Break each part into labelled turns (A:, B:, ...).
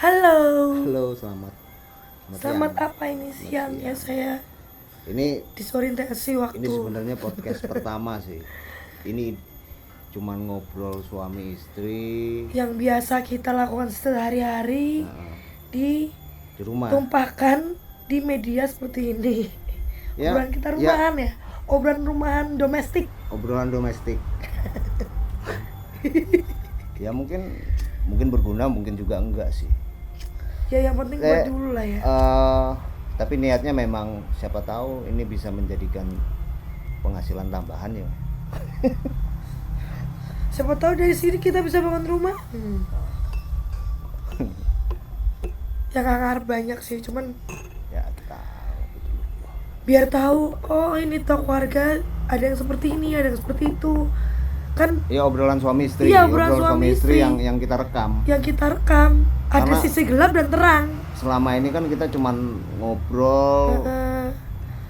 A: Halo.
B: Halo, selamat
A: Selamat
B: siang.
A: apa ini siang ya saya
B: Ini
A: disorientasi waktu
B: sebenarnya podcast pertama sih. Ini cuman ngobrol suami istri
A: yang biasa kita lakukan sehari-hari
B: di rumah.
A: ditumpahkan di media seperti ini.
B: Ya,
A: Obrolan kita
B: ya.
A: rumahan ya. Obrolan rumahan domestik.
B: Obrolan domestik. Ya mungkin berguna, mungkin juga enggak sih.
A: Ya yang penting buat dulu lah ya.
B: Tapi niatnya memang siapa tahu ini bisa menjadikan penghasilan tambahan ya.
A: Siapa tahu dari sini kita bisa bangun rumah. Ya nggak ngarep banyak sih, cuman
B: Ya kita gitu.
A: biar tahu oh ini toh warga ada yang seperti ini, ada yang seperti itu. Kan
B: Ya obrolan suami istri,
A: iya, obrolan suami istri
B: yang kita rekam.
A: Ada
B: Karena
A: sisi gelap dan terang.
B: Selama ini kan kita cuman ngobrol,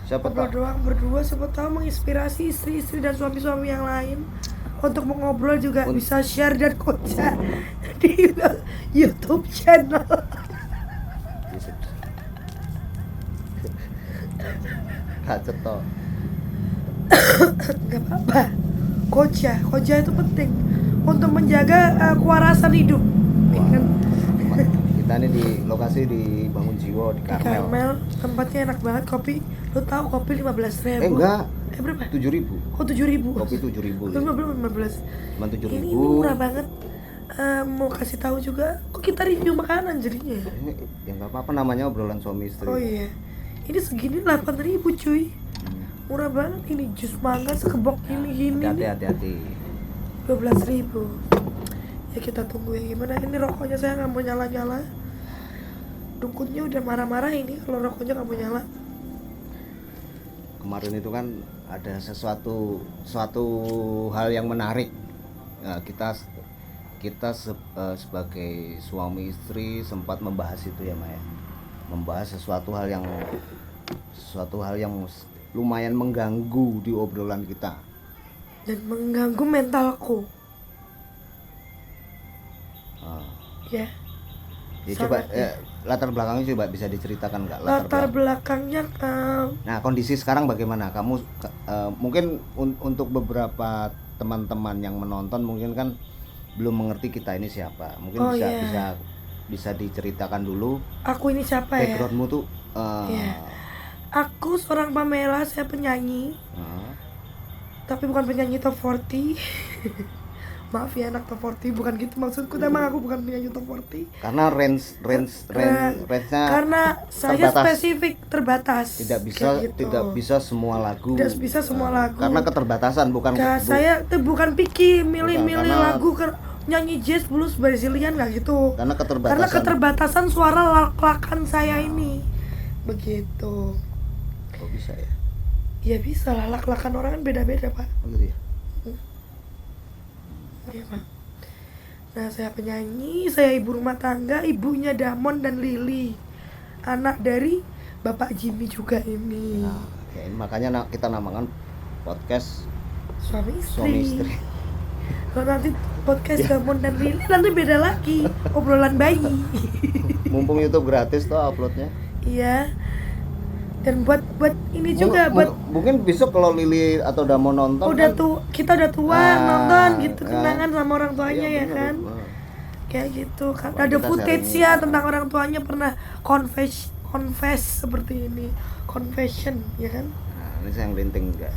B: siapa
A: Ngobrol
B: tahu
A: doang berdua, siapa tahu menginspirasi istri-istri dan suami-suami yang lain untuk mengobrol juga bisa share dan kocak di YouTube channel.
B: Kacet toh.
A: Gak apa-apa, koja itu penting untuk menjaga kewarasan hidup.
B: Wah,
A: Kan?
B: kita ini di lokasi di Bangun Jiwo di
A: Di
B: Karmel.
A: Karmel, tempatnya enak banget. Kopi, lo tahu kopi 15.000?
B: Enggak,
A: Berapa?
B: 7.000.
A: Oh 7.000.
B: Kopi 7.000.
A: Belum 15.
B: Cuma 7.000.
A: Ini murah banget. Mau kasih tahu juga, kok kita review makanan jadinya?
B: Ini yang nggak apa-apa, namanya obrolan suami istri.
A: Oh iya, ini segini 8.000 cuy, murah banget ini. Jus mangga sekebok gini
B: Hati-hati.
A: 12.000. Ya kita tunggu ya gimana. Ini rokoknya saya nggak mau nyala. Dukutnya udah marah-marah ini kalau rokoknya nggak mau nyala.
B: Kemarin itu kan ada suatu hal yang menarik. Nah, kita sebagai suami istri sempat membahas itu ya Maya, membahas sesuatu hal yang lumayan mengganggu di obrolan kita
A: Dan mengganggu mentalku. Ya.
B: Ya, coba
A: Sangat, ya.
B: latar belakangnya coba bisa diceritakan nggak?
A: Latar belakangnya
B: Nah, kondisi sekarang bagaimana? Kamu mungkin untuk beberapa teman-teman yang menonton mungkin kan belum mengerti kita ini siapa. Mungkin bisa diceritakan dulu.
A: Aku ini siapa ya?
B: Backgroundmu tuh.
A: Iya. Aku seorang Pamela, saya penyanyi. Tapi bukan penyanyi top 40. Maaf ya anak top 40, bukan gitu maksudku. Emang aku bukan penyanyi top 40.
B: Karena range-nya
A: karena saya spesifik terbatas.
B: Tidak bisa semua lagu.
A: Tidak bisa semua lagu.
B: Karena keterbatasan bukan.
A: Saya tuh bukan picky milih-milih
B: karena
A: lagu nyanyi jazz, blues, Brazilian nggak gitu.
B: Karena
A: keterbatasan suara lak-lakan saya ini. Begitu.
B: Kok bisa ya?
A: Ya bisa lah, lak-lakan orang kan beda-beda Pak.
B: Oh gitu ya.
A: Iya Pak. Nah saya penyanyi, saya ibu rumah tangga, ibunya Damon dan Lily, anak dari Bapak Jimmy juga ini.
B: Nah, makanya kita namakan podcast
A: Suami
B: suami istri.
A: Kalau nanti podcast Damon dan Lily nanti beda lagi, obrolan bayi.
B: Mumpung YouTube gratis tuh uploadnya.
A: Iya. Dan buat ini juga
B: mungkin besok kalau Lili atau Damo nonton
A: kita udah tua nonton gitu,
B: ya.
A: Kenangan sama orang tuanya ya kan. Kayak gitu kan. Ada footage ya tentang orang tuanya pernah confess seperti ini. Confession ya kan.
B: Nah, ini saya yang rinting enggak,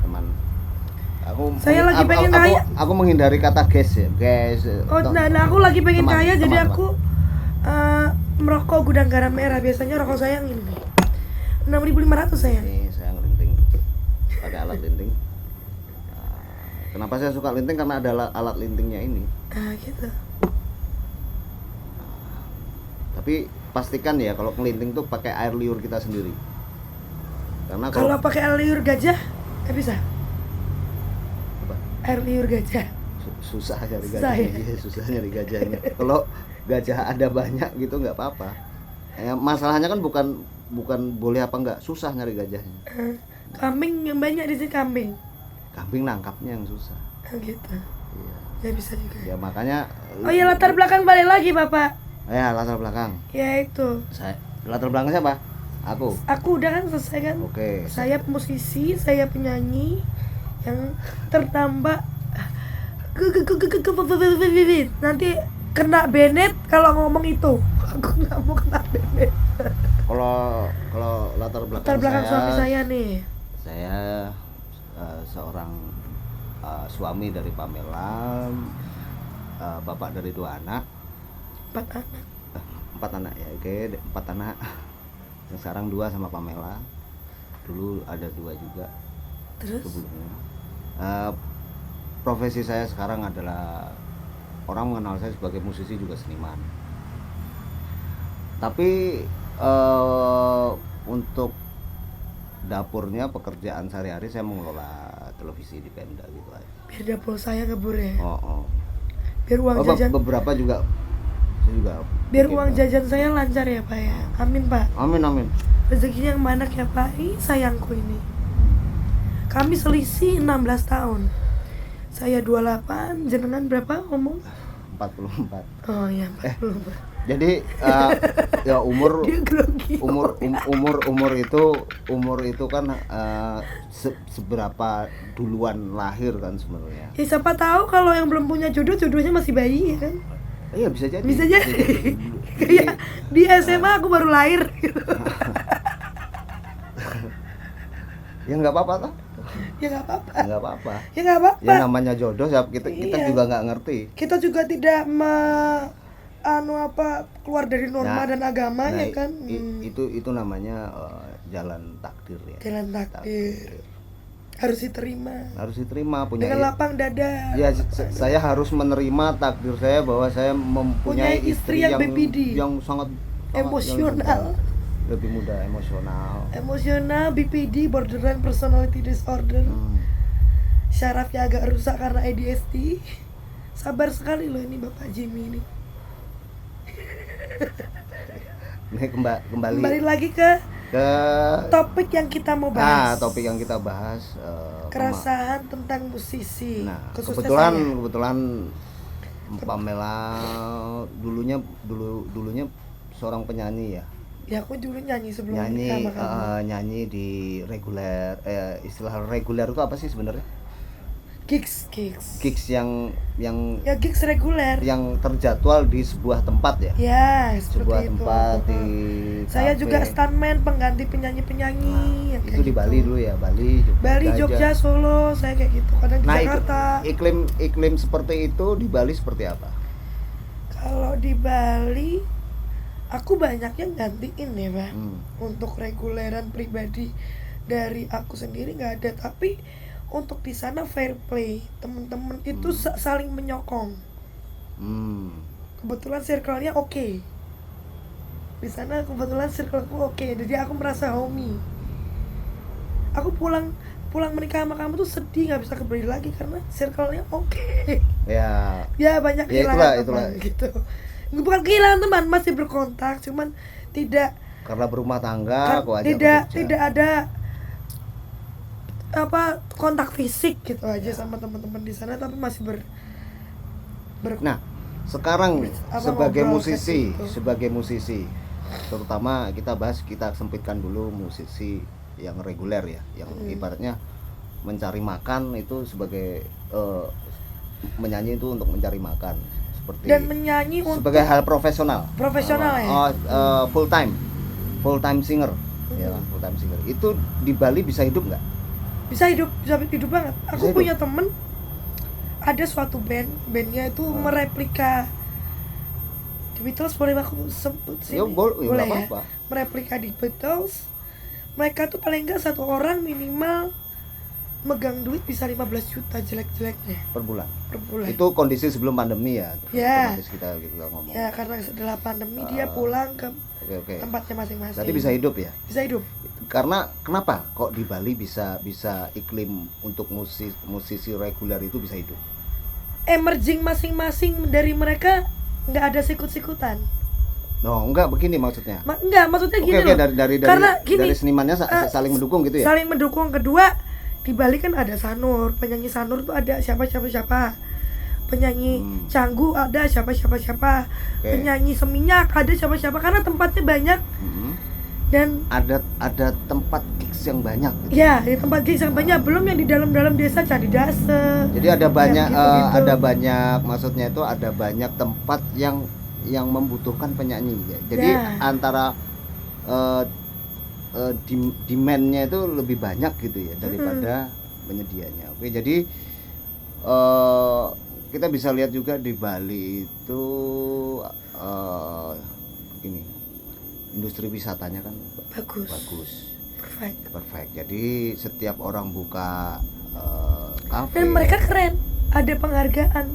B: teman. Aku menghindari kata guys ya, guys.
A: Aku lagi pengen kaya jadi aku merokok gudang garam merah. Biasanya rokok saya yang ini 6.500 saya.
B: Ini saya ngelinting pakai alat linting. Kenapa saya suka linting? Karena ada alat lintingnya ini.
A: Gitu.
B: Tapi pastikan ya kalau ngelinting tuh pakai air liur kita sendiri. Karena
A: kalau pakai air liur gajah nggak bisa.
B: Apa?
A: Air liur gajah.
B: Susah nyari gajahnya. Susah nyari gajahnya. Kalau gajah ada banyak gitu nggak apa-apa. Masalahnya kan bukan boleh apa enggak, susah nyari gajahnya.
A: Kambing yang banyak di sini kambing.
B: Kambing nangkapnya yang susah.
A: Gitu.
B: Iya.
A: Ya bisa juga.
B: Ya makanya.
A: Oh ya latar belakang balik lagi Bapak.
B: Ya, latar belakang.
A: Ya itu.
B: Latar belakang siapa? Aku
A: Udah kan selesai kan?
B: Oke.
A: Saya musisi, saya penyanyi yang tertambah nanti kena Bennett kalau ngomong itu. Aku nggak mau kena Bennett.
B: Kalau latar belakang
A: suami saya nih.
B: Saya seorang suami dari Pamela, bapak dari 2 anak. 4 anak ya, oke, 4 anak. Yang sekarang 2 sama Pamela. Dulu ada 2 juga.
A: Terus?
B: Sebelumnya. Profesi saya sekarang adalah, orang mengenal saya sebagai musisi juga seniman. Tapi untuk dapurnya, pekerjaan sehari-hari saya mengelola televisi di Pemda gitu aja.
A: Biar dapur saya ngebur ya. Biar uang jajan.
B: Beberapa juga saya juga.
A: Biar uang jajan saya lancar ya Pak ya. Amin Pak.
B: Amin.
A: Rezekinya yang banyak ya Pak. Ih, sayangku ini. Kami selisih 16 tahun. Saya 28, jenengan berapa ngomong?
B: 44.
A: Oh iya, 44.
B: Jadi ya umur itu kan seberapa duluan lahir kan sebenarnya.
A: Ya siapa tahu kalau yang belum punya jodoh, jodohnya masih bayi ya kan?
B: Iya bisa jadi.
A: Kayak di SMA aku baru lahir.
B: Ya nggak apa-apa toh.
A: Ya nggak apa-apa.
B: Ya nggak apa-apa. Ya namanya jodoh, kita juga nggak ngerti.
A: Kita juga tidak keluar dari norma dan agama ya kan.
B: Itu namanya jalan takdir ya.
A: Jalan takdir. Harus diterima
B: punya
A: dengan lapang dada.
B: Ya, saya harus menerima takdir saya bahwa saya mempunyai istri yang sangat
A: emosional.
B: Lebih muda,
A: emosional, BPD, borderline personality disorder. Syarafnya agak rusak karena ADHD. Sabar sekali loh ini Bapak Jimmy ini.
B: Ini kembali
A: lagi ke topik yang kita mau bahas.
B: Topik yang kita bahas
A: keresahan tentang musisi.
B: Nah, kebetulan Pamela dulunya seorang penyanyi ya.
A: Ya aku dulu nyanyi sebelum
B: nyanyi di reguler. Istilah reguler itu apa sih sebenarnya?
A: Gigs
B: yang
A: ya gigs reguler
B: yang terjadwal di sebuah tempat ya.
A: Ya,
B: sebuah tempat di
A: saya juga stuntman, pengganti penyanyi
B: itu di Bali dulu ya, Bali,
A: Jogja, Solo, saya kayak gitu. Kadang di Jakarta.
B: Iklim seperti itu di Bali seperti apa?
A: Kalau di Bali aku banyaknya gantiin ya Pak. Untuk reguleran pribadi dari aku sendiri nggak ada, tapi untuk di sana fair play, temen-temen itu saling menyokong. Kebetulan circle-nya oke. Di sana kebetulan circle-ku oke, jadi aku merasa homey. Aku pulang menikah sama kamu tuh sedih, nggak bisa kembali lagi karena circle-nya oke. Ya banyak kehilangan teman gitu. Bukan kehilangan teman, masih berkontak, cuman tidak
B: karena berumah tangga,
A: tidak ada kontak fisik gitu aja sama teman-teman di sana, tapi masih
B: Nah, sekarang sebagai musisi, terutama kita sempitkan dulu musisi yang reguler ya, yang ibaratnya mencari makan itu sebagai menyanyi itu untuk mencari makan seperti
A: dan menyanyi
B: sebagai hal profesional
A: ya.
B: Full time singer ya, full time singer itu di Bali bisa hidup nggak?
A: Bisa hidup banget. Aku punya temen ada suatu bandnya itu mereplika The Beatles, boleh aku sebut sih? Boleh ya? Apa-apa. Mereplika The Beatles. Mereka tuh paling enggak satu orang minimal megang duit bisa 15 juta jelek-jeleknya
B: per bulan.
A: Itu
B: kondisi sebelum pandemi ya.
A: Ya.
B: Kita ngomong.
A: Ya, karena setelah pandemi dia pulang ke tempatnya masing-masing.
B: Berarti bisa hidup ya?
A: Bisa hidup.
B: Karena kenapa kok di Bali bisa iklim untuk musisi reguler itu bisa hidup?
A: Emerging masing-masing dari mereka nggak ada sikut-sikutan.
B: No, enggak begini maksudnya.
A: Enggak, maksudnya gini loh.
B: Dari senimannya saling mendukung gitu ya.
A: Saling mendukung. Kedua, di Bali kan ada Sanur, penyanyi Sanur tuh ada siapa. penyanyi Canggu ada siapa, penyanyi Seminyak ada siapa, karena tempatnya banyak. Dan
B: ada tempat gigs yang banyak gitu.
A: Ya, di tempat gigs yang banyak, belum yang di dalam desa Candi Dase.
B: Jadi ada banyak
A: gitu-gitu.
B: ada banyak, maksudnya itu ada banyak tempat yang membutuhkan penyanyi ya. Jadi antara demand-nya itu lebih banyak gitu ya daripada penyedianya. Oke, jadi kita bisa lihat juga di Bali itu ini industri wisatanya kan bagus. Perfect. Jadi setiap orang buka kafe.
A: Dan mereka keren, ada penghargaan.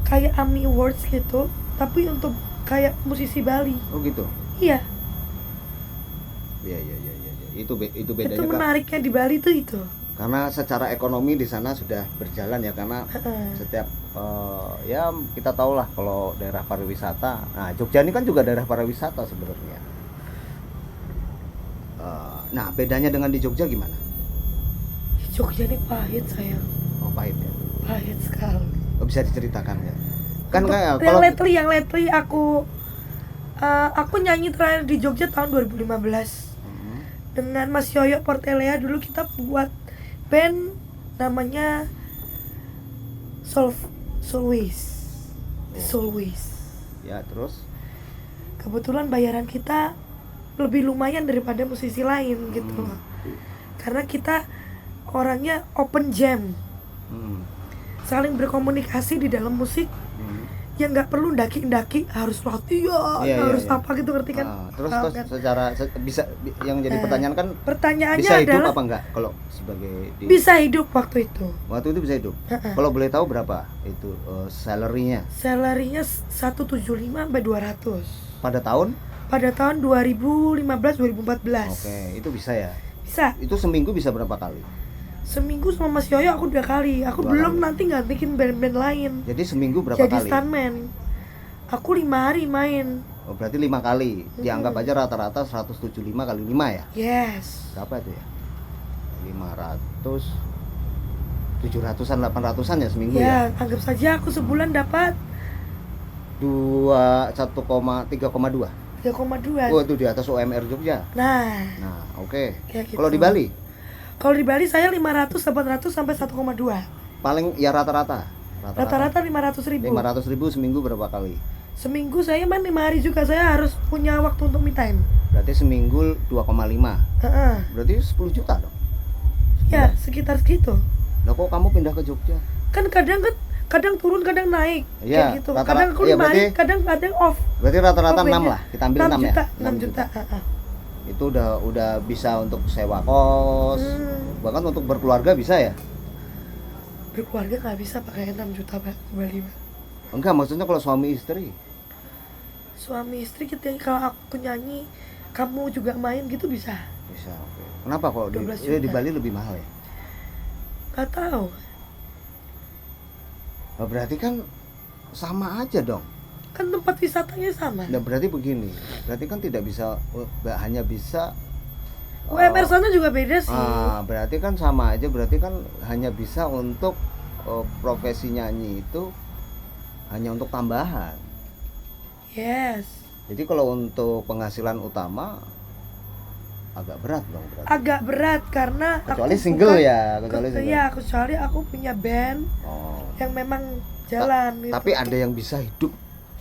A: Kayak AMI Awards gitu, tapi untuk kayak musisi Bali.
B: Oh gitu.
A: Iya.
B: Iya. Itu bedanya.
A: Itu menariknya di Bali tuh itu.
B: Karena secara ekonomi di sana sudah berjalan ya, karena setiap ya kita tahu lah kalau daerah pariwisata. Nah, Jogja ini kan juga daerah pariwisata sebenarnya. Nah, bedanya dengan di Jogja gimana?
A: Di Jogja ini pahit sayang.
B: Oh, pahit ya.
A: Pahit sekali.
B: Oh, bisa diceritakan ya? Kan kayak
A: kalau yang lately aku nyanyi terakhir di Jogja tahun 2015. Dengan Mas Yoyo Portelea. Dulu kita buat band namanya Soulways.
B: Ya, terus
A: kebetulan bayaran kita lebih lumayan daripada musisi lain gitu loh. Karena kita orangnya open jam. Saling berkomunikasi di dalam musik. Yang nggak perlu ndaki harus latihan, harus apa gitu, ngerti kan?
B: Terus secara bisa yang jadi pertanyaan kan,
A: pertanyaannya
B: bisa hidup
A: adalah
B: apa enggak kalau sebagai
A: bisa hidup waktu itu.
B: Waktu itu bisa hidup. Kalau boleh tahu berapa itu salary-nya?
A: Salary-nya 175 sampai 200.
B: Pada tahun?
A: Pada tahun 2015 2014.
B: Oke, itu bisa ya?
A: Bisa.
B: Itu seminggu bisa berapa kali?
A: Seminggu sama Mas Yoyo aku 2 kali. Aku belum nanti nggak bikin band-band lain.
B: Jadi seminggu berapa
A: jadi
B: kali?
A: Jadi stuntman. Aku 5 hari main.
B: Oh, berarti 5 kali. Dianggap aja rata-rata 175 kali 5 ya?
A: Yes.
B: Berapa itu ya? 500 700-an 800-an ya seminggu ya?
A: Ya, anggap saja aku sebulan dapat
B: 3,2.
A: 3,2.
B: Oh, itu di atas UMR Jogja.
A: Nah,
B: oke.
A: Gitu.
B: Kalau di Bali?
A: Kalau di Bali saya 500, 800 sampai 1,2.
B: Paling ya rata-rata
A: 500.000.
B: 500.000 seminggu berapa kali?
A: Seminggu saya main 5 hari juga. Saya harus punya waktu untuk me time.
B: Berarti seminggu 2,5. Berarti 10 juta dong?
A: Ya, sekitar segitu.
B: Lah kok kamu pindah ke Jogja?
A: Kan kadang turun, kadang naik.
B: Ya,
A: kayak gitu. Kadang aku 5 hari, kadang off.
B: Berarti rata-rata 6 lah. Kita ambil 6 ya?
A: 6 juta.
B: Itu udah bisa untuk sewa kos, bahkan untuk berkeluarga bisa ya?
A: Berkeluarga nggak bisa pakai 6 juta Pak, Bali.
B: Enggak, maksudnya kalau suami istri.
A: Suami istri kita, kalau aku nyanyi, kamu juga main gitu bisa.
B: Bisa, oke. Kenapa kok di Bali lebih mahal ya?
A: Gak tahu.
B: Nah, berarti kan sama aja dong.
A: Kan tempat wisatanya sama.
B: Nah, berarti begini, berarti kan tidak bisa hanya bisa
A: UMR sana juga beda sih.
B: Berarti kan sama aja, berarti kan hanya bisa untuk profesi nyanyi itu hanya untuk tambahan.
A: Yes.
B: Jadi kalau untuk penghasilan utama agak berat dong berarti.
A: Agak berat karena
B: kecuali single ya,
A: kecuali aku punya band yang memang jalan gitu.
B: Tapi ada yang bisa hidup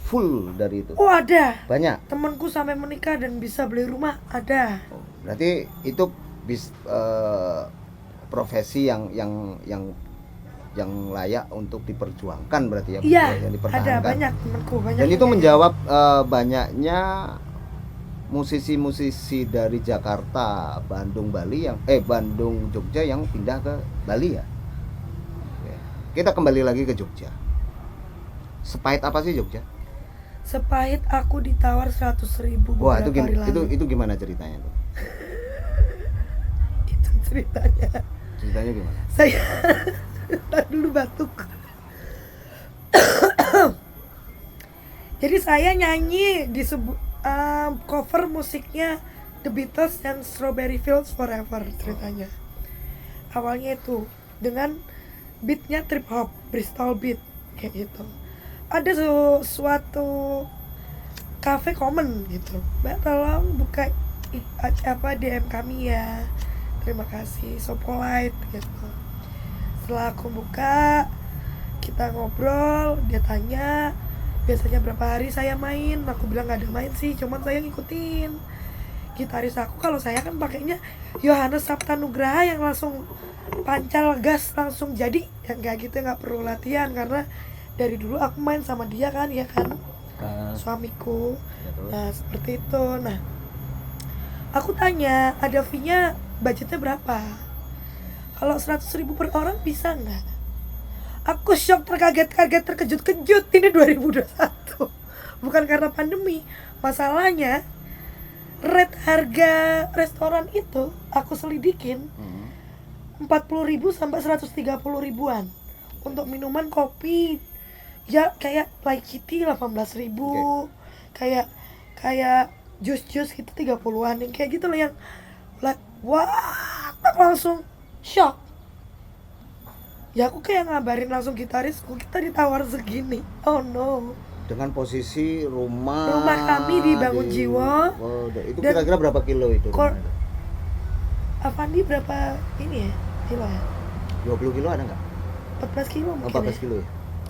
B: full dari itu?
A: Oh, ada.
B: Banyak?
A: Temanku sampai menikah dan bisa beli rumah, ada.
B: Berarti itu profesi yang layak untuk diperjuangkan berarti ya?
A: Iya,
B: yang dipertahankan.
A: ada banyak temanku, banyak.
B: Dan itu menjawab banyaknya musisi-musisi dari Jakarta, Bandung, Bandung, Jogja yang pindah ke Bali ya. Oke. Kita kembali lagi ke Jogja. Sepahit apa sih Jogja?
A: Sepahit aku ditawar 100.000
B: Wah, itu gimana ceritanya tuh?
A: Itu ceritanya.
B: Ceritanya gimana?
A: Saya dulu batuk. Jadi saya nyanyi di cover musiknya The Beatles dan Strawberry Fields Forever ceritanya. Awalnya itu dengan beatnya trip hop, Bristol beat. kayak gitu. Ada suatu cafe common gitu, Mbak tolong buka DM kami ya, terima kasih, so polite gitu. Setelah aku buka, kita ngobrol, dia tanya biasanya berapa hari saya main. Aku bilang gak ada main sih, cuman saya ngikutin gitaris aku. Kalau saya kan pakainya Yohanes Sabtanugraha yang langsung pancal gas langsung jadi, yang kayak gitu, nggak perlu latihan karena dari dulu aku main sama dia kan, ya kan, suamiku. Nah seperti itu. Nah aku tanya, ada fee-nya, budgetnya berapa? Kalau 100.000 per orang bisa nggak? Aku shock, terkaget-kaget, terkejut-kejut. Ini 2021, bukan karena pandemi. Masalahnya rate harga restoran itu aku selidikin 40.000 sampai 130.000-an untuk minuman kopi ya, kayak Like Kitty 18.000, kayak jus-jus gitu 30-an, yang kayak gitu lah, yang wah, langsung shock. Ya aku kayak ngabarin langsung gitarisku, kita ditawar segini. Oh no.
B: Dengan posisi rumah
A: kami di Bangunjiwo.
B: Itu kira-kira berapa kilo itu?
A: Avandi berapa ini ya? Kilo ya?
B: 20 kilo ada nggak?
A: 14 kilo mungkin.
B: 14 kilo ya?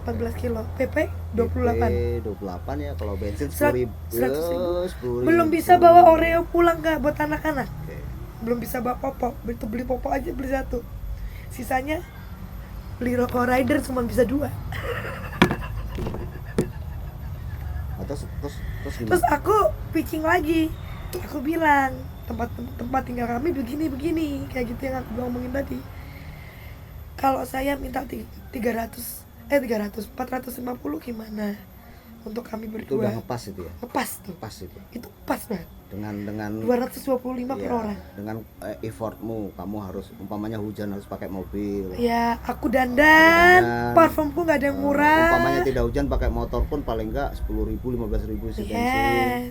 A: 14 kilo. PP 28.
B: 28 ya, kalau bensin
A: 100.000.
B: 10.000.
A: Belum bisa bawa Oreo pulang nggak buat anak-anak.
B: Okay.
A: Belum bisa bawa popok. Beli popok aja beli 1. Sisanya beli Roko Rider cuma bisa 2. Terus aku pitching lagi, aku bilang tempat tinggal kami begini kayak gitu yang aku ngomongin tadi. Kalau saya minta 450 gimana untuk kami berdua?
B: Itu udah ngepas itu ya?
A: Ngepas tuh.
B: Pas itu.
A: Itu pas banget.
B: Dengan
A: 225 per orang.
B: Dengan effortmu, kamu harus, umpamanya hujan harus pakai mobil.
A: Ya, aku dandan, parfumku nggak ada yang murah.
B: Umpamanya tidak hujan pakai motor pun paling enggak 10.000, 15.000 isi bensin.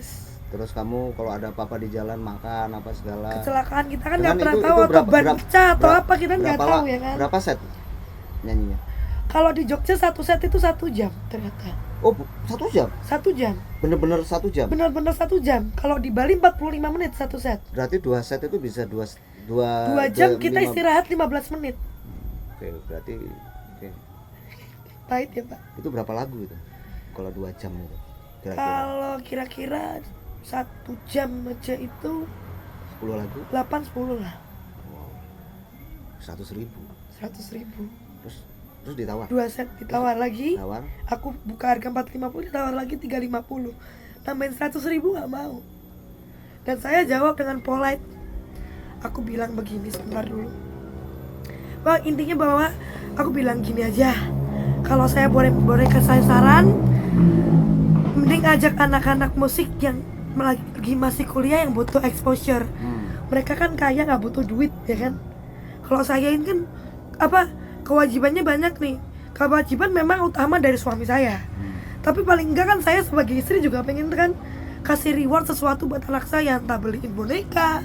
B: Terus kamu kalau ada apa-apa di jalan makan apa segala.
A: Kecelakaan kita kan nggak pernah tahu, atau ban pecah atau apa, kita nggak tahu ya kan.
B: Berapa set nyanyinya?
A: Kalau di Jogja 1 set itu 1 jam ternyata.
B: Oh, 1 jam?
A: 1 jam.
B: Bener-bener 1 jam?
A: Bener-bener 1 jam. Kalau di Bali 45 menit 1 set.
B: Berarti 2 set itu bisa 2
A: jam, kita istirahat 15 menit.
B: Oke, berarti
A: Pahit ya Pak.
B: Itu berapa lagu itu? Kalau 2 jam itu kira-kira?
A: Kalau kira-kira 1 jam aja itu
B: 10 lagu?
A: 8-10 lah.
B: Wow. 100.000. Terus ditawar?
A: 2 set ditawar lagi.
B: Tawar?
A: Aku buka harga 450, ditawar lagi 350. Tambahin 100.000 gak mau. Dan saya jawab dengan polite. Aku bilang begini, sebentar dulu. Bang, intinya bahwa aku bilang gini aja. Kalau saya boleh kasih saran, mending ajak anak-anak musik yang lagi masih kuliah yang butuh exposure. Mereka kan kaya nggak butuh duit ya kan. Kalau saya ini kan kewajibannya banyak nih. Kewajiban memang utama dari suami saya. Tapi paling enggak kan saya sebagai istri juga pengen kan kasih reward sesuatu buat anak saya, entah beliin boneka,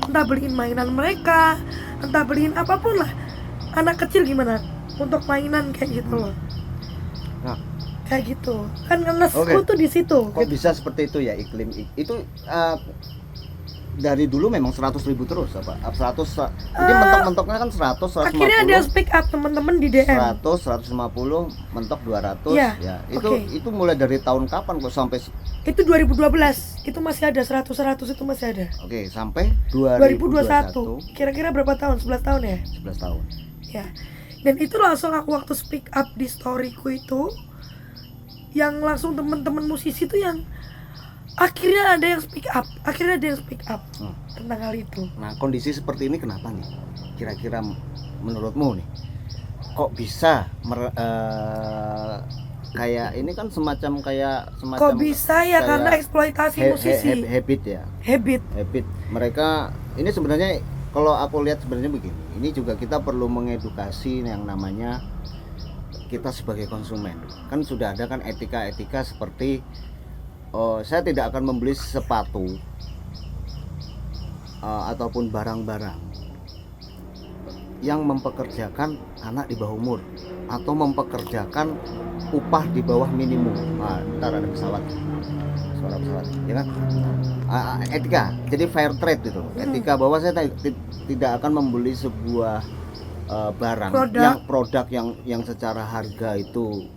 A: entah beliin mainan mereka, entah beliin apapun lah. Anak kecil gimana untuk mainan kayak gitu loh.
B: Nah,
A: kayak gitu. Kan ngenesku tuh di situ.
B: Kok gitu. Bisa seperti itu ya iklim itu dari dulu memang 100.000 terus apa? 100 jadi mentok-mentoknya kan 100, 150.
A: Akhirnya ada speak up teman-teman di DM.
B: 100, 150, mentok 200 ya. Itu mulai dari tahun kapan kok sampai
A: itu 2012. Itu masih ada 100 itu masih ada.
B: Oke, sampai
A: 2021. Kira-kira berapa tahun? 11 tahun ya?
B: 11 tahun.
A: Ya. Dan itu langsung aku waktu speak up di storyku itu, yang langsung teman-teman musisi tuh yang akhirnya ada yang speak up tentang hal itu.
B: Nah, kondisi seperti ini kenapa nih? Kira-kira menurutmu nih, kok bisa kayak ini kan semacam
A: kok bisa ya, karena eksploitasi musisi.
B: Habit ya.
A: Habit.
B: Mereka ini sebenarnya kalau aku lihat sebenarnya begini. Ini juga kita perlu mengedukasi yang namanya kita sebagai konsumen. Kan sudah ada kan etika-etika seperti saya tidak akan membeli sepatu ataupun barang-barang yang mempekerjakan anak di bawah umur atau mempekerjakan upah di bawah minimum. Ntar ada pesawat, suara pesawat, ya kan? Etika, jadi fair trade itu. Etika bahwa saya tidak akan membeli sebuah barang produk yang secara harga itu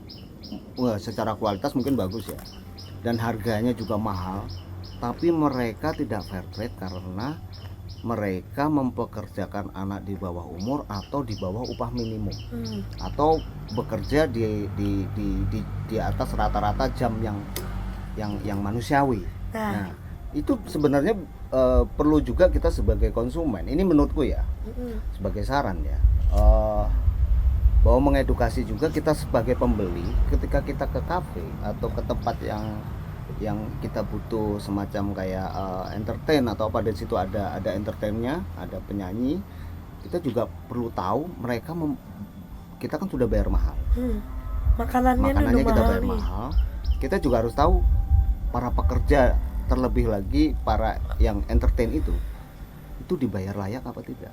B: secara kualitas mungkin bagus ya, dan harganya juga mahal, tapi mereka tidak fair trade karena mereka mempekerjakan anak di bawah umur atau di bawah upah minimum, atau bekerja di atas rata-rata jam yang manusiawi. Nah, itu sebenarnya perlu juga kita sebagai konsumen, ini menurutku ya, sebagai saran ya, bahwa mengedukasi juga kita sebagai pembeli ketika kita ke kafe atau ke tempat yang kita butuh semacam kayak entertain atau apa, di situ ada entertainnya, ada penyanyi, kita juga perlu tahu mereka kita kan sudah bayar mahal, makanannya kita bayar mahal, kita juga harus tahu para pekerja, terlebih lagi para yang entertain itu dibayar layak apa tidak.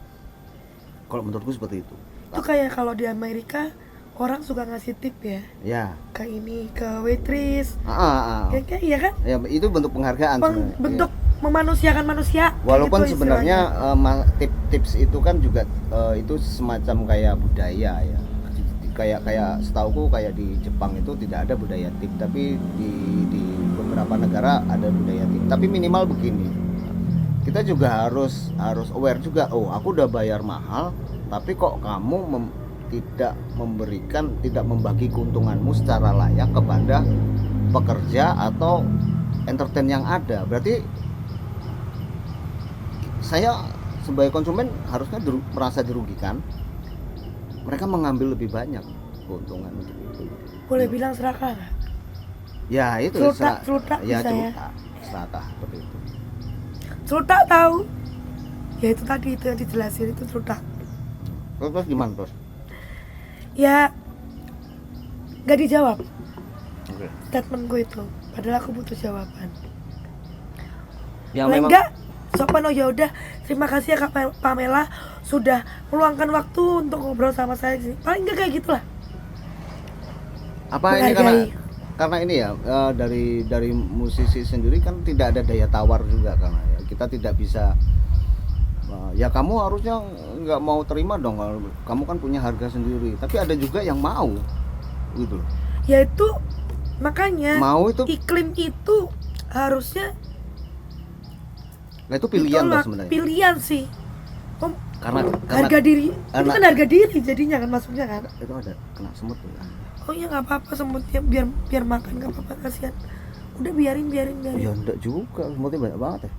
B: Kalau menurutku seperti itu.
A: Itu kayak kalau di Amerika orang suka ngasih tip ya.
B: Ya. Ke
A: waitress. Kayak iya kan?
B: Ya, itu bentuk penghargaan
A: bentuk memanusiakan manusia.
B: Walaupun gitu sebenarnya tips itu kan juga itu semacam kayak budaya ya. Kayak setauku kayak di Jepang itu tidak ada budaya tip, tapi di beberapa negara ada budaya tip. Tapi minimal begini. Kita juga harus aware juga. Oh, aku udah bayar mahal, tapi kok kamu tidak membagi keuntunganmu secara layak kepada pekerja atau entertain yang ada. Berarti saya sebagai konsumen harusnya merasa dirugikan. Mereka mengambil lebih banyak keuntungan untuk itu.
A: Boleh bilang serakah nggak?
B: Ya itu
A: celutak
B: ya,
A: bisa
B: serakah seperti itu.
A: Celutak tahu? Ya itu tadi itu yang dijelasin, itu celutak.
B: Terus gimana terus?
A: Ya nggak dijawab. Statement gue itu, padahal aku butuh jawaban. Ya memang enggak, sopan. Oh ya udah, terima kasih ya Kak Pamela sudah meluangkan waktu untuk ngobrol sama saya di sini. Paling enggak kayak gitulah.
B: Apa ini karena ini ya, dari musisi sendiri kan tidak ada daya tawar juga, karena ya kita tidak bisa ya kamu harusnya nggak mau terima dong, kamu kan punya harga sendiri. Tapi ada juga yang mau gitu. Ya itu makanya mau itu iklim itu harusnya. Nah itu pilihan loh sebenarnya. Pilihan sih. Karena harga diri. Itu kan harga diri jadinya kan, masuknya kan. Itu ada kena semut tuh. Oh iya nggak apa-apa semutnya, biar makan nggak apa-apa, kasihan. Udah biarin. Ya enggak juga, semutnya banyak banget ya.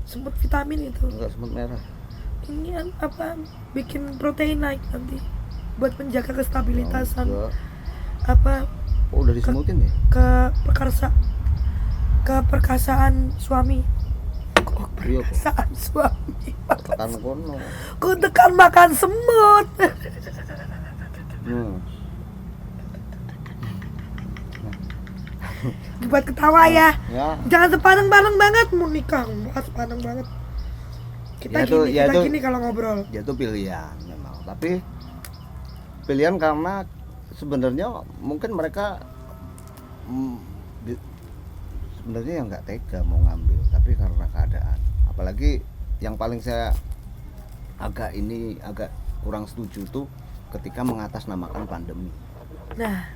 B: Semut vitamin itu. Enggak, semut merah. Ini kan apa, bikin protein naik nanti buat menjaga kestabilitasan apa. Oh udah disemutin ya? Keperkasaan suami. Perkasaan suami. Tekan kono. Ku tekan makan semut. Dibuat ketawa ya. Jangan sepaneng-paneng banget mau nikah, bukan sepaneng banget. Kita gini kalau ngobrol. Ya itu pilihan memang. Tapi pilihan karena sebenarnya mungkin mereka sebenarnya yang nggak tega mau ngambil, tapi karena keadaan. Apalagi yang paling saya agak kurang setuju tuh ketika mengatasnamakan pandemi. Nah,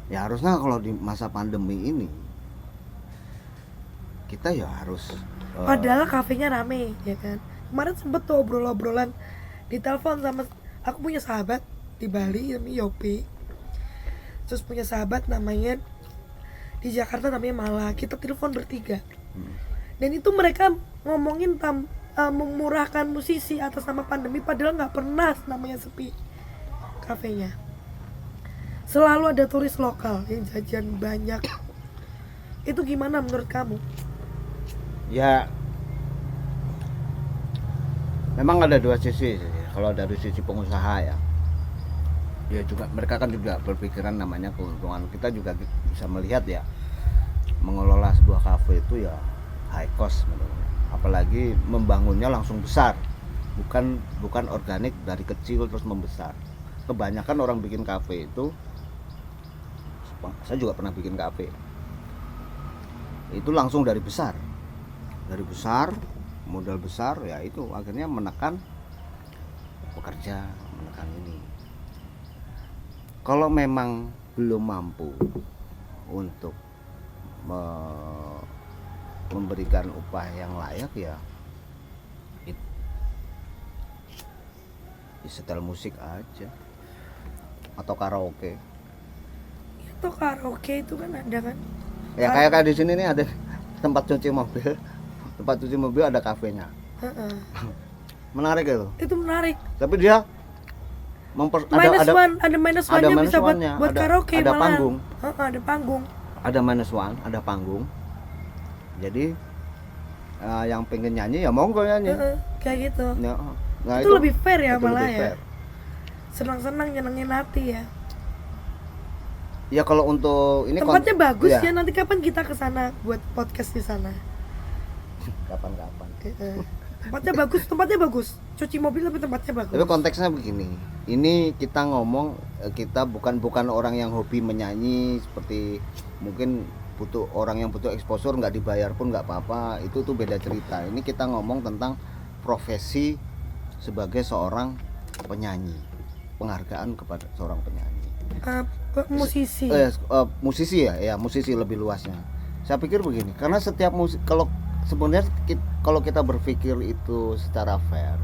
B: ya harusnya kalau di masa pandemi ini kita ya harus padahal kafenya rame ya kan. Kemarin sempet tuh obrolan di telepon sama aku punya sahabat di Bali namanya Yopi. Terus punya sahabat namanya di Jakarta namanya Mala. Kita telepon bertiga. Dan itu mereka ngomongin memurahkan musisi atas nama pandemi, padahal nggak pernah namanya sepi kafenya. Selalu ada turis lokal yang jajan banyak. Itu gimana menurut kamu? Ya memang ada dua sisi. Kalau dari sisi pengusaha ya juga mereka kan juga berpikiran namanya keuntungan. Kita juga bisa melihat ya, mengelola sebuah kafe itu ya high cost menurutnya. Apalagi membangunnya langsung besar, bukan organik dari kecil terus membesar. kebanyakan orang bikin kafe itu, saya juga pernah bikin kafe, itu langsung dari besar, modal besar, ya itu akhirnya menekan pekerja, menekan ini. Kalau memang belum mampu untuk memberikan upah yang layak, ya setel musik aja atau karaoke.
A: Itu karaoke itu kan ada kan?
B: Ya kayak di sini nih ada tempat cuci mobil. Tempat cuci mobil ada kafenya. Menarik itu.
A: Itu menarik.
B: Tapi dia
A: ada minus one-nya bisa buat karaoke
B: ada
A: malah.
B: Panggung.
A: Ada panggung.
B: Ada minus one, ada panggung. Jadi yang pengen nyanyi ya monggo nyanyi.
A: Kayak gitu.
B: Ya, nah
A: itu lebih fair ya malah ya.
B: Fair.
A: Senang-senang nyenengin hati ya.
B: Ya kalau untuk ini
A: tempatnya bagus
B: ya.
A: Nanti kapan kita ke sana buat podcast di sana?
B: Kapan-kapan.
A: Tempatnya bagus. Cuci mobil tapi tempatnya bagus.
B: Tapi konteksnya begini. Ini kita ngomong, kita bukan orang yang hobi menyanyi, seperti mungkin butuh orang yang butuh exposure nggak dibayar pun nggak apa-apa, itu tuh beda cerita. Ini kita ngomong tentang profesi sebagai seorang penyanyi, penghargaan kepada seorang penyanyi.
A: Musisi.
B: Musisi ya musisi lebih luasnya. Saya pikir begini, karena setiap musik, kalau sebenarnya kalau kita berpikir itu secara fair,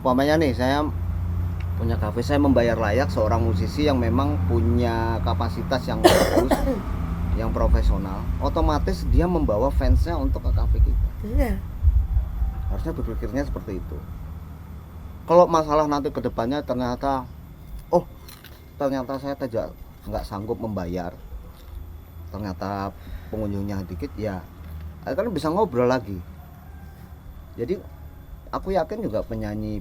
B: umpamanya nih saya punya kafe, saya membayar layak seorang musisi yang memang punya kapasitas yang bagus, yang profesional, otomatis dia membawa fansnya untuk ke kafe kita.
A: Iya.
B: Harusnya berpikirnya seperti itu. Kalau masalah nanti kedepannya ternyata saya nggak sanggup membayar, ternyata pengunjungnya dikit, ya kan bisa ngobrol lagi. Jadi aku yakin juga penyanyi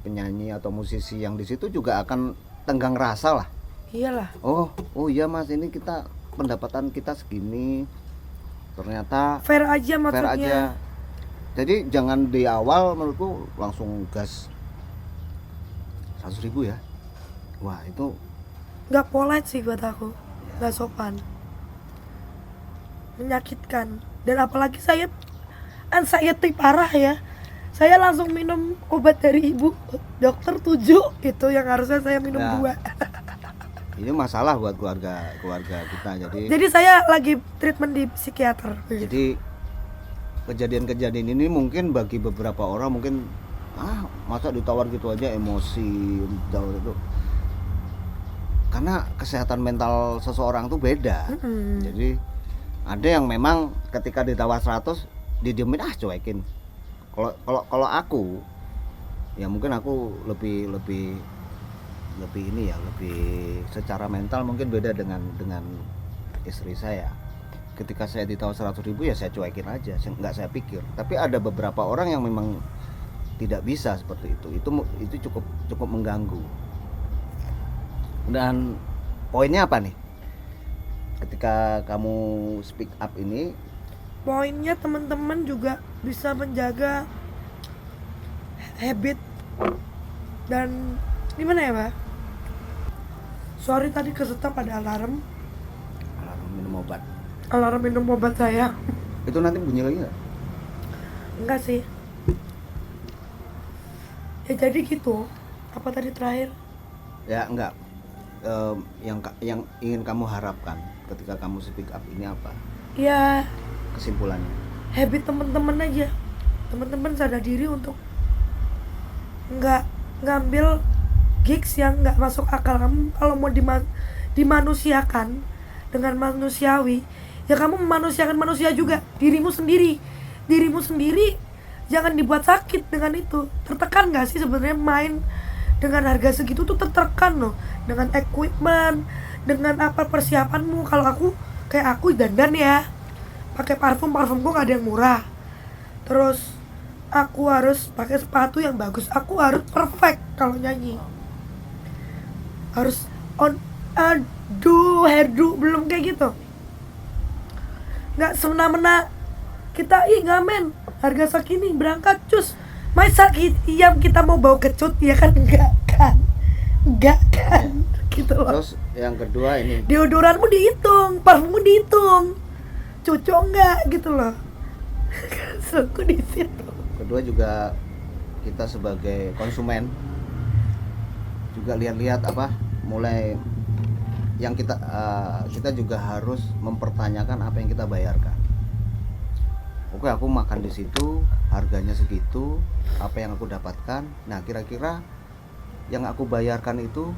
B: atau musisi yang di situ juga akan tenggang rasa lah.
A: Iyalah.
B: Oh iya mas, ini kita pendapatan kita segini, ternyata
A: fair aja maksudnya.
B: Fair aja. Jadi jangan di awal menurutku langsung gas 100.000 ya. Wah itu
A: nggak polite sih buat aku, nggak sopan, menyakitkan. Dan apalagi saya anxiety parah ya. Saya langsung minum obat dari ibu dokter 7, itu yang harusnya saya minum 2.
B: Ini masalah buat keluarga kita.
A: Jadi saya lagi treatment di psikiater.
B: Jadi kejadian-kejadian ini mungkin bagi beberapa orang mungkin masa ditawar gitu aja, emosi itu. Karena kesehatan mental seseorang tuh beda. Jadi ada yang memang ketika ditawar 100 didiemin, cuekin. Kalau aku ya mungkin aku lebih ini ya, lebih secara mental mungkin beda dengan istri saya. Ketika saya ditawar 100.000 ya saya cuekin aja, nggak saya pikir. Tapi ada beberapa orang yang memang tidak bisa seperti itu. Itu cukup mengganggu. Dan poinnya apa nih ketika kamu speak up ini?
A: Poinnya teman-teman juga bisa menjaga habit. Dan gimana ya Pak? Sorry tadi kesetop ada alarm minum obat saya.
B: Itu nanti bunyi lagi nggak?
A: Enggak sih. Ya jadi gitu. Apa tadi terakhir?
B: Ya enggak. Yang ingin kamu harapkan ketika kamu speak up ini apa?
A: Ya
B: kesimpulannya
A: habit teman-teman aja. Teman-teman sadar diri untuk nggak ngambil gigs yang nggak masuk akal. Kamu kalau mau dimanusiakan dengan manusiawi, ya kamu memanusiakan manusia juga. Dirimu sendiri jangan dibuat sakit dengan itu. Tertekan nggak sih sebenarnya main dengan harga segitu tuh tertekan loh, dengan equipment, dengan apa persiapanmu. Kalau aku dandan ya, pakai parfumku nggak ada yang murah. Terus aku harus pakai sepatu yang bagus, aku harus perfect kalau nyanyi, harus hairdo belum kayak gitu. Nggak semena-mena kita ngamen harga segini berangkat cus. Masa kita mau bawa kecut ya kan? Enggak kan. gitu loh.
B: Terus yang kedua ini
A: Deodoranmu dihitung, parfummu dihitung, cocok nggak gitu loh. Aku di situ.
B: kedua juga kita sebagai konsumen juga lihat-lihat mulai yang kita juga harus mempertanyakan apa yang kita bayarkan. Oke, aku makan di situ, harganya segitu, apa yang aku dapatkan. Nah, kira-kira yang aku bayarkan itu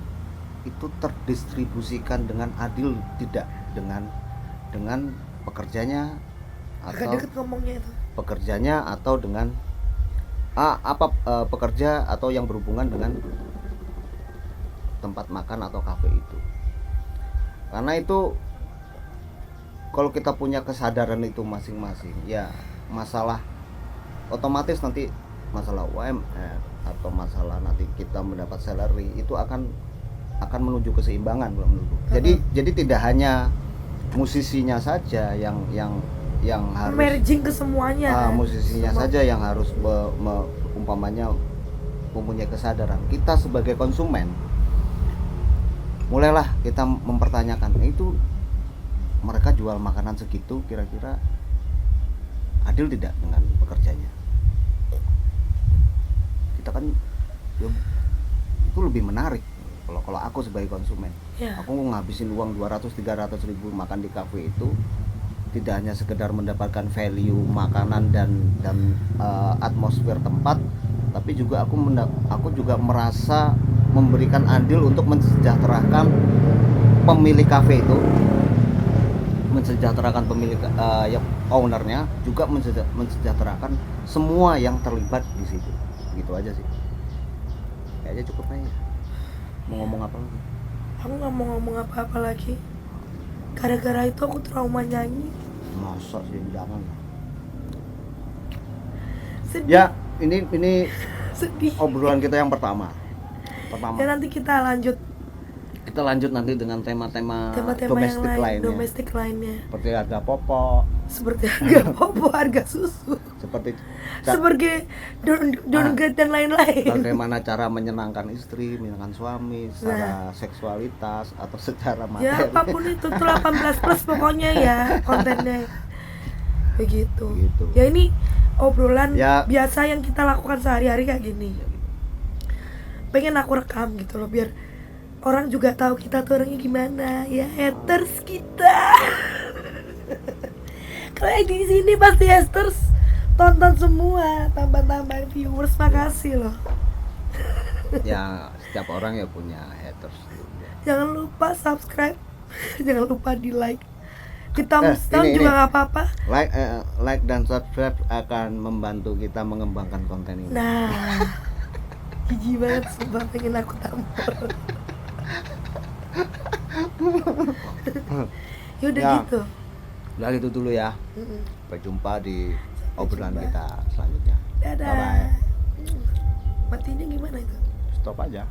B: terdistribusikan dengan adil tidak dengan pekerjanya
A: Agak
B: atau
A: deket ngomongnya itu.
B: pekerjanya atau dengan pekerja atau yang berhubungan dengan tempat makan atau kafe itu. Karena itu kalau kita punya kesadaran itu masing-masing, ya masalah otomatis nanti masalah UMR atau masalah nanti kita mendapat salary itu akan menuju keseimbangan menurutku. Jadi tidak hanya musisinya saja yang harus
A: merging ke semuanya.
B: musisinya saja yang harus umpamanya mempunyai kesadaran. Kita sebagai konsumen mulailah kita mempertanyakan itu mereka jual makanan segitu kira-kira adil tidak dengan pekerjanya. Kita kan ya, itu lebih menarik kalau aku sebagai konsumen. Aku ngabisin uang 200-300 ribu makan di kafe itu tidak hanya sekedar mendapatkan value makanan dan atmosfer tempat, tapi juga aku juga merasa memberikan andil untuk mensejahterakan pemilik kafe itu, mensejahterakan pemilik ownernya, juga mensejahterakan semua yang terlibat di situ. Gitu aja sih. Kayaknya cukup aja. Mau ngomong apa lagi?
A: Aku nggak mau ngomong apa-apa lagi. Gara-gara itu aku trauma nyanyi.
B: Masa sih, jangan.
A: Sedih.
B: Ya, ini
A: Sedih.
B: obrolan kita yang pertama.
A: Ya nanti kita lanjut
B: nanti dengan tema-tema
A: yang domestik lainnya.
B: Seperti harga pokok,
A: seperti harga popok, harga susu,
B: seperti
A: downgrade dan lain-lain.
B: bagaimana cara menyenangkan istri, menyenangkan suami secara seksualitas atau secara materi.
A: Ya apapun itu tuh 18 plus pokoknya ya kontennya. Begitu. Ya ini obrolan biasa yang kita lakukan sehari-hari kayak gini. Pengen aku rekam gitu loh biar orang juga tahu kita tuh orangnya gimana ya, haters kita. Kalau di sini pasti haters tonton semua, tambah-tambah viewers, makasih loh.
B: Ya setiap orang ya punya haters.
A: Jangan lupa subscribe, jangan lupa di like, di thumbs down juga nggak apa-apa.
B: Like dan subscribe akan membantu kita mengembangkan konten ini.
A: Nah, jijik banget sumpah, pengen aku tampol. Yaudah ya, gitu.
B: Udah itu dulu ya. Sampai jumpa di obrolan kita selanjutnya.
A: Dadah.
B: Bye-bye.
A: Matinya gimana itu?
B: Stop aja.